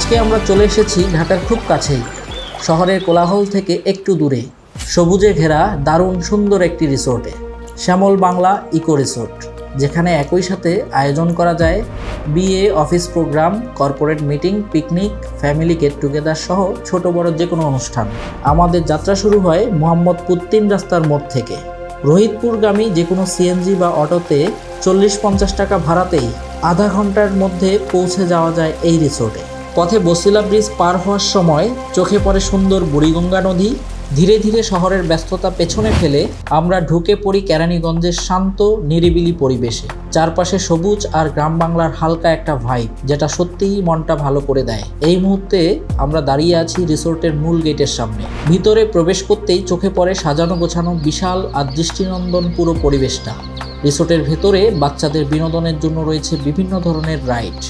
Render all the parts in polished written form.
আজকে আমরা চলে এসেছি ঢাকার খুব কাছেই, শহরের কোলাহল থেকে একটু দূরে, সবুজে ঘেরা দারুণ সুন্দর একটি রিসোর্টে, শ্যামল বাংলা ইকো রিসোর্ট, যেখানে একই সাথে আয়োজন করা যায় বিয়ে, office programme, corporate meeting, picnic, family get together সহ ছোট বড় যে কোনো অনুষ্ঠান। আমাদের যাত্রা শুরু হয় মোহাম্মদপুর 3 রাস্তার মোড় থেকে। রোহিতপুরগামী যে কোনো সিএনজি বা অটোতে 40-50 টাকা ভাড়াতেই আধা ঘন্টার মধ্যে পৌঁছে যাওয়া যায় এই রিসোর্টে। পথে বসিলা ব্রিজ পার হওয়ার সময় চোখে পড়ে সুন্দর বুড়িগঙ্গা নদী। ধীরে ধীরে শহরের ব্যস্ততা পেছনে ফেলে আমরা ঢুকে পড়ি কেরানীগঞ্জের শান্ত নিরিবিলি পরিবেশে। চারপাশে সবুজ আর গ্রাম বাংলার হালকা একটা ভাইব, যেটা সত্যিই মনটা ভালো করে দেয়। এই মুহূর্তে আমরা দাঁড়িয়ে আছি রিসোর্টের মূল গেটের সামনে। ভিতরে প্রবেশ করতেই চোখে পড়ে সাজানো গোছানো বিশাল আর দৃষ্টিনন্দন পুরো পরিবেশটা। রিসোর্টের ভেতরে বাচ্চাদের বিনোদনের জন্য রয়েছে বিভিন্ন ধরনের রাইড,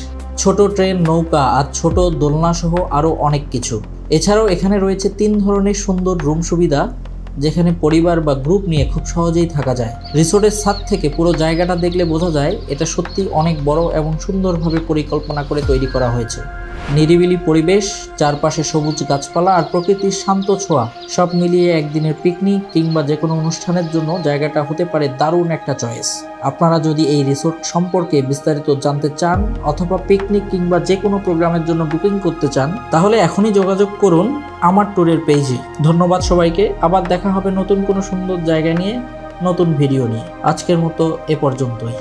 ছোট ট্রেন, নৌকা আর ছোট দোলনা সহ আরও অনেক কিছু। এছাড়াও এখানে রয়েছে 3 ধরনের সুন্দর রুম সুবিধা, যেখানে পরিবার বা গ্রুপ নিয়ে খুব সহজেই থাকা যায়। রিসোর্টের ছাদ থেকে পুরো জায়গাটা দেখলে বোঝা যায় এটা সত্যি অনেক বড় এবং সুন্দরভাবে পরিকল্পনা করে তৈরি করা হয়েছে। নিরিবিলি পরিবেশ, চারপাশে সবুজ গাছপালা আর প্রকৃতির শান্ত ছোঁয়া, সব মিলিয়ে একদিনের পিকনিক কিংবা যে কোনো অনুষ্ঠানের জন্য জায়গাটা হতে পারে দারুণ একটা চয়েস। আপনারা যদি এই রিসোর্ট সম্পর্কে বিস্তারিত জানতে চান অথবা পিকনিক কিংবা যে কোনো প্রোগ্রামের জন্য বুকিং করতে চান, তাহলে এখনই যোগাযোগ করুন আমার ট্যুরের পেজে। ধন্যবাদ সবাইকে। আবার দেখা হবে নতুন কোনো সুন্দর জায়গা নিয়ে, নতুন ভিডিও নিয়ে। আজকের মতো এ পর্যন্তই।